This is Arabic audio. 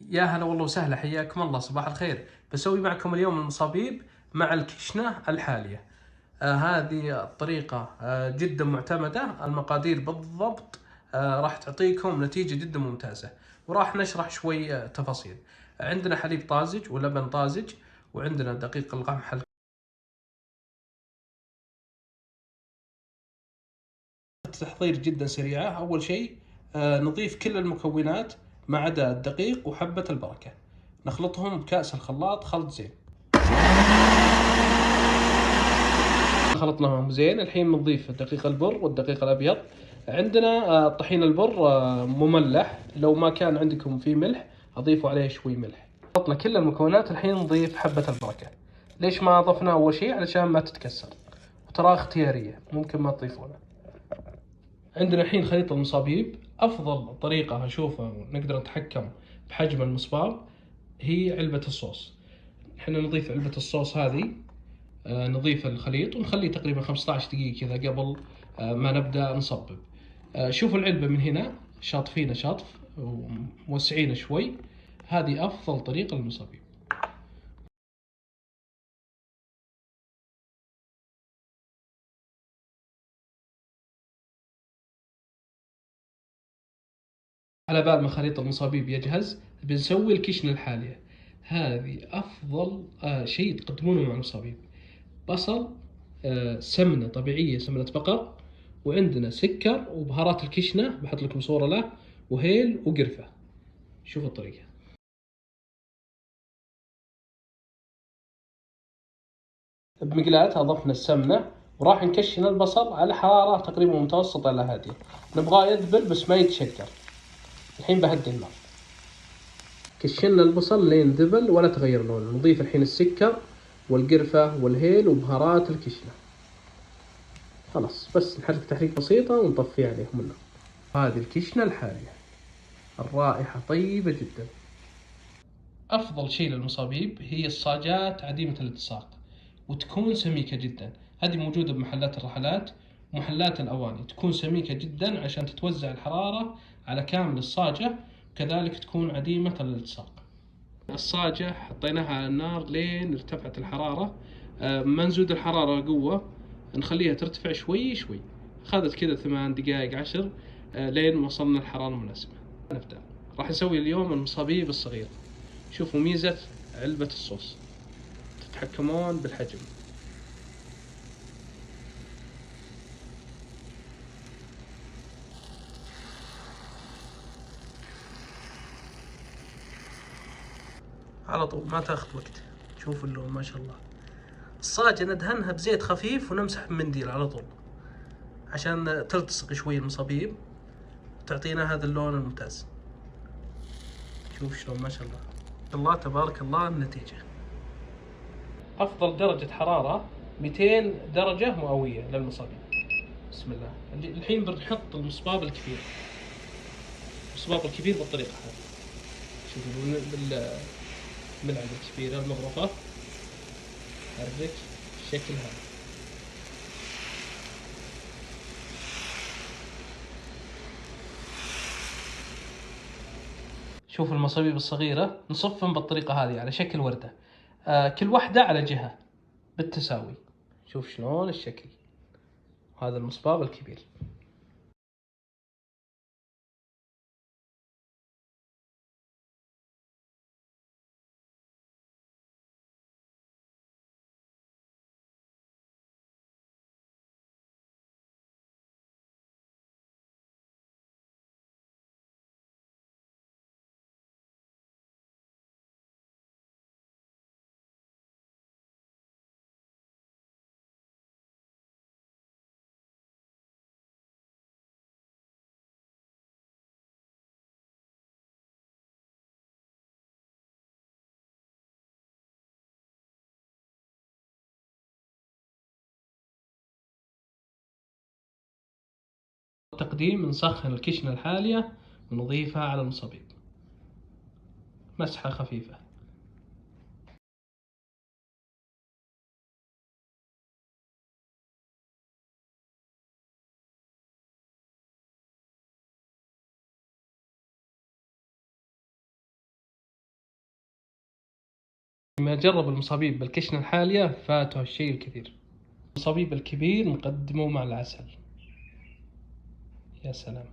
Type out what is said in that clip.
يا هلا والله وسهلا، حياكم الله، صباح الخير. بسوي معكم اليوم المصابيب مع الكشنة الحالية. هذه الطريقة جدا معتمدة، المقادير بالضبط راح تعطيكم نتيجة جدا ممتازة. وراح نشرح شوي تفاصيل. عندنا حليب طازج ولبن طازج، وعندنا دقيق القمح. التحضير جدا سريعة. أول شيء نضيف كل المكونات ما عدا الدقيق وحبة البركة، نخلطهم بكأس الخلاط خلط زين. خلطناهم زين، الحين بنضيف دقيق البر والدقيق الأبيض. عندنا طحين البر مملح، لو ما كان عندكم فيه ملح أضيفوا عليه شوي ملح. خلطنا كل المكونات، الحين نضيف حبة البركة. ليش ما أضفنا أول شيء؟ علشان ما تتكسر، وترى اختيارية، ممكن ما تضيفونه. عندنا الحين خليط المصابيب. أفضل طريقة أشوفها نقدر نتحكم بحجم المصباب هي علبة الصوص. احنا نضيف علبة الصوص هذه، نضيف الخليط ونخليه تقريبا 15 دقيقة كذا قبل ما نبدأ نصبب. شوفوا العلبة من هنا شاطفينها شطف وموسعينها شوي. هذه أفضل طريقة للمصابيب. على بال ما خليط المصابيب يجهز بنسوي الكشنة الحالية. هذه أفضل شيء تقدمونه مع المصابيب. بصل، سمنة طبيعية، سمنة بقر، وعندنا سكر وبهارات الكشنة بحط لكم صورة له، وهيل وقرفة. شوفوا الطريقة. بمقلاة أضفنا السمنة، وراح نكشن البصل على حرارة تقريبا متوسطة إلى هادية. نبغاه يذبل بس ما يتشكل. الحين بهدي النار. كشنا البصل لين ذبل ولا تغير لونه. نضيف الحين السكر والقرفة والهيل وبهارات الكشنة. خلاص بس نحرك تحريك بسيطة ونطفي عليهم النار. هذه الكشنة الحالية، الرائحة طيبة جدا. أفضل شيء للمصابيب هي الصاجات عديمة الالتصاق، وتكون سميكة جدا. هذه موجودة بمحلات الرحلات ومحلات الأواني. تكون سميكة جدا عشان تتوزع الحرارة على كامل الصاجة، وكذلك تكون عديمة الالتصاق. الصاجة حطيناها على النار لين ارتفعت الحرارة. ما نزود الحرارة قوة، نخليها ترتفع شوي شوي. أخذت كذا 8 دقائق 10 لين وصلنا الحرارة المناسبة. نبدأ. راح نسوي اليوم المصابيب الصغيرة. شوفوا ميزة علبة الصوص، تتحكمون بالحجم. على طول ما تاخذ وقت. شوفوا اللون ما شاء الله. الصاجة ندهنها بزيت خفيف ونمسح بمنديل على طول عشان تلتصق شوي المصابيب وتعطينا هذا اللون الممتاز. شوف شلون ما شاء الله. الله تبارك الله النتيجة. أفضل درجة حرارة 200 درجة مئوية للمصابيب. بسم الله. الحين بنحط المصباب الكبير. المصباب الكبير بالطريقة هذه. شوفوا بالملعقة الكبيرة المغرفة، حرك الشكل هذا. شوف المصابيب الصغيرة نصفهم بالطريقة هذه على شكل وردة. كل واحدة على جهة بالتساوي. شوف شلون الشكل. هذا المصباب الكبير. التقديم نسخن الكشنة الحالية ونضيفها على المصابيب مسحة خفيفة. لما جرب المصابيب بالكشنة الحالية فاته الشيء الكثير. المصابيب الكبير نقدمه مع العسل، يا سلام.